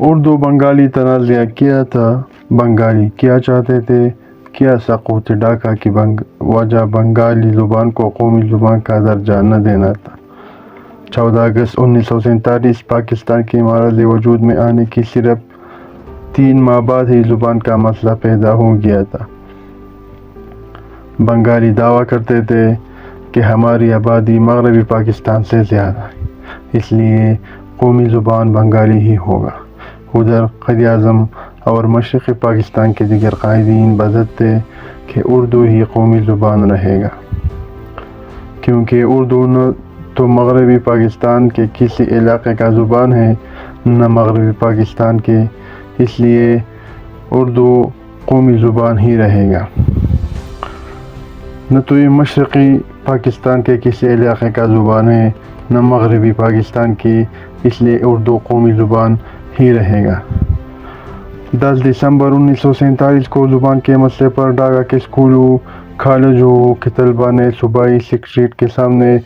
اردو بنگالی تنازعہ کیا تھا؟ بنگالی کیا چاہتے تھے؟ کیا سقوط ڈھاکہ کی وجہ بنگالی زبان کو قومی زبان کا درجہ نہ دینا تھا؟ 14 اگست 1947 پاکستان کے معرض وجود میں آنے کی صرف 3 ماہ بعد ہی زبان کا مسئلہ پیدا ہو گیا تھا۔ بنگالی دعویٰ کرتے تھے کہ ہماری آبادی مغربی پاکستان سے زیادہ ہے، اس لیے قومی زبان بنگالی ہی ہوگا۔ ادھر قائد-اعظم اور مشرقی پاکستان کے دیگر قائدین بضد تھے کہ اردو ہی قومی زبان رہے گا، کیونکہ اردو نہ تو مغربی پاکستان کے کسی علاقے کا زبان ہے نہ مغربی پاکستان کے، اس لیے اردو قومی زبان ہی رہے گا۔ نہ تو یہ مشرقی پاکستان کے کسی علاقے کا زبان ہے نہ مغربی پاکستان کی، اس لیے اردو قومی زبان ہی رہے گا۔ 10 دسمبر 1947 کو زبان کے مسئلے پر ڈھاکہ کے اسکولوں، کالجوں کے طلباء نے صوبائی سکریٹریٹ کے سامنے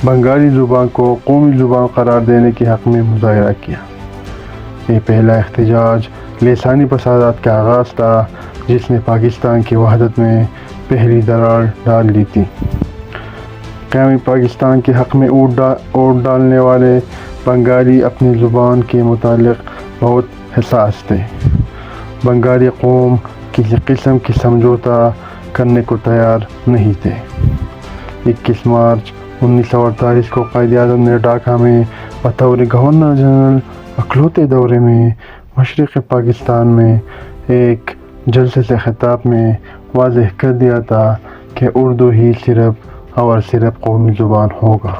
بنگالی زبان کو قومی زبان قرار دینے کے حق میں مظاہرہ کیا۔ یہ پہلا احتجاج لسانی فسادات کا آغاز تھا جس نے پاکستان کی وحدت میں پہلی دراڑ ڈال دی تھی۔ قیامی پاکستان کے حق میں ووٹ ڈالنے والے بنگالی اپنی زبان کے متعلق بہت حساس تھے۔ بنگالی قوم کسی قسم کی سمجھوتہ کرنے کو تیار نہیں تھے۔ 21 مارچ 1948 کو قائد-اعظم نے ڈھاکہ میں بطور گورنر جنرل اکلوتے دورے میں مشرقی پاکستان میں ایک جلسے سے خطاب میں واضح کر دیا تھا کہ اردو ہی صرف اور صرف قومی زبان ہوگا۔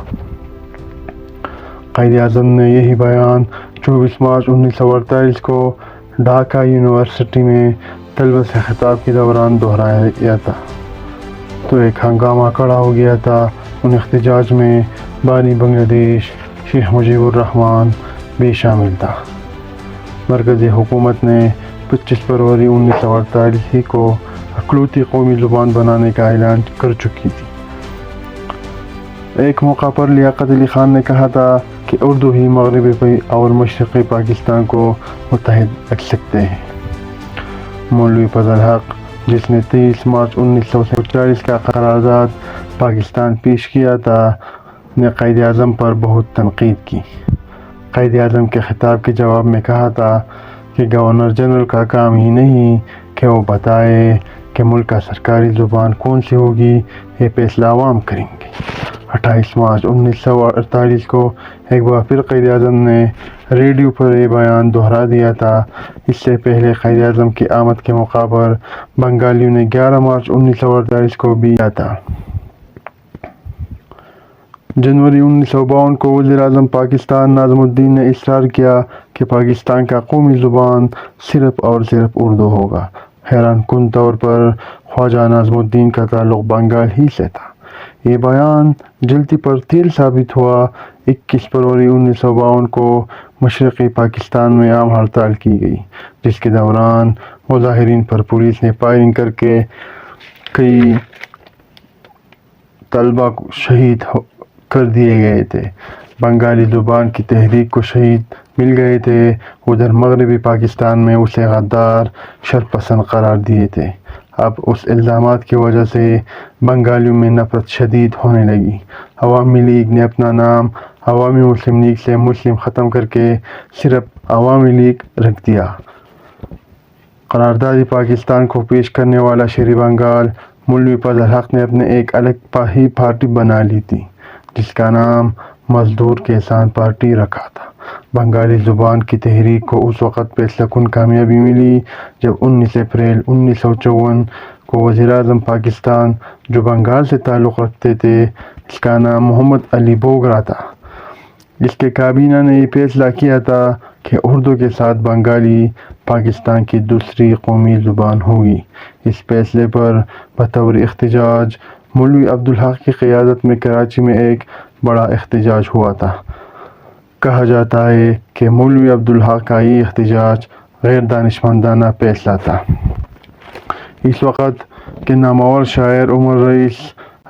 قائد-اعظم نے یہی بیان 24 مارچ 1948 کو ڈھاکہ یونیورسٹی میں طلباء سے خطاب کے دوران دہرایا تھا تو ایک ہنگامہ کھڑا ہو گیا تھا۔ ان احتجاج میں بانی بنگلہ دیش شیخ مجیب الرحمن بھی شامل تھا۔ مرکزی حکومت نے 25 فروری 1948 ہی کو اکلوتی قومی زبان بنانے کا اعلان کر چکی تھی۔ ایک موقع پر لیاقت علی خان نے کہا تھا کہ اردو ہی مغربی اور مشرقی پاکستان کو متحد رکھ سکتے ہیں۔ مولوی فضل الحق، جس نے 23 مارچ 1947 کا قرارداد پاکستان پیش کیا تھا، نے قائد-اعظم پر بہت تنقید کی۔ قائد-اعظم کے خطاب کے جواب میں کہا تھا کہ گورنر جنرل کا کام ہی نہیں کہ وہ بتائے کہ ملک کا سرکاری زبان کون سی ہوگی، یہ فیصلہ عوام کریں گے۔ 28 مارچ 1948 کو ایک بار پھر قائد-اعظم نے ریڈیو پر یہ بیان دہرا دیا تھا۔ اس سے پہلے قائد-اعظم کی آمد کے موقع پر بنگالیوں نے 11 مارچ 1948 کو بھی کیا تھا۔ جنوری 1952 کو وزیر اعظم پاکستان ناظم الدین نے اصرار کیا کہ پاکستان کا قومی زبان صرف اور صرف اردو ہوگا۔ حیران کن طور پر خواجہ ناظم الدین کا تعلق بنگال ہی سے تھا۔ یہ بیان جلتی پر تیل ثابت ہوا۔ 21 فروری 1952 کو مشرقی پاکستان میں عام ہڑتال کی گئی، جس کے دوران مظاہرین پر پولیس نے فائرنگ کر کے کئی طلباء شہید کر دیے گئے تھے۔ بنگالی زبان کی تحریک کو شہید مل گئے تھے۔ ادھر مغربی پاکستان میں اسے غدار، شرپسند قرار دیے تھے۔ اب اس الزامات کی وجہ سے بنگالیوں میں نفرت شدید ہونے لگی۔ عوامی لیگ نے اپنا نام عوامی مسلم لیگ سے مسلم ختم کر کے صرف عوامی لیگ رکھ دیا۔ قراردادی پاکستان کو پیش کرنے والا شیرِ بنگال مولوی فضل الحق نے اپنے ایک الگ ہی پارٹی بنا لی تھی، جس کا نام مزدور کسان پارٹی رکھا تھا۔ بنگالی زبان کی تحریک کو اس وقت فیصلہ کن کامیابی ملی جب 19 اپریل 1954 کو وزیر اعظم پاکستان، جو بنگال سے تعلق رکھتے تھے، جس کا نام محمد علی بوگرا تھا، اس کے کابینہ نے یہ فیصلہ کیا تھا کہ اردو کے ساتھ بنگالی پاکستان کی دوسری قومی زبان ہوگی۔ اس فیصلے پر بطور احتجاج مولوی عبدالحق کی قیادت میں کراچی میں ایک بڑا احتجاج ہوا تھا۔ کہا جاتا ہے کہ مولوی عبدالحق کا یہ احتجاج غیر دانشمندانہ فیصلہ تھا۔ اس وقت کے نامور شاعر عمر رئیس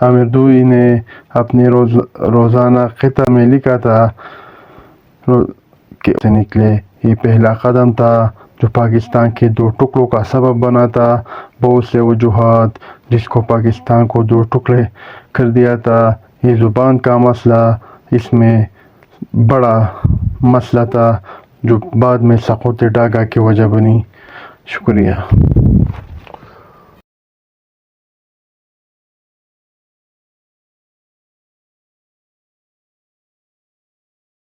امیردوئی نے اپنے روزانہ خطہ میں لکھا تھا کہ سے نکلے یہ پہلا قدم تھا جو پاکستان کے دو ٹکڑوں کا سبب بنا تھا. بہت سے وجوہات جس کو پاکستان کو دو ٹکڑے کر دیا تھا. یہ زبان کا مسئلہ اس میں بڑا مسئلہ تھا جو بعد میں سقوط ڈاگا کی وجہ بنی. شکریہ.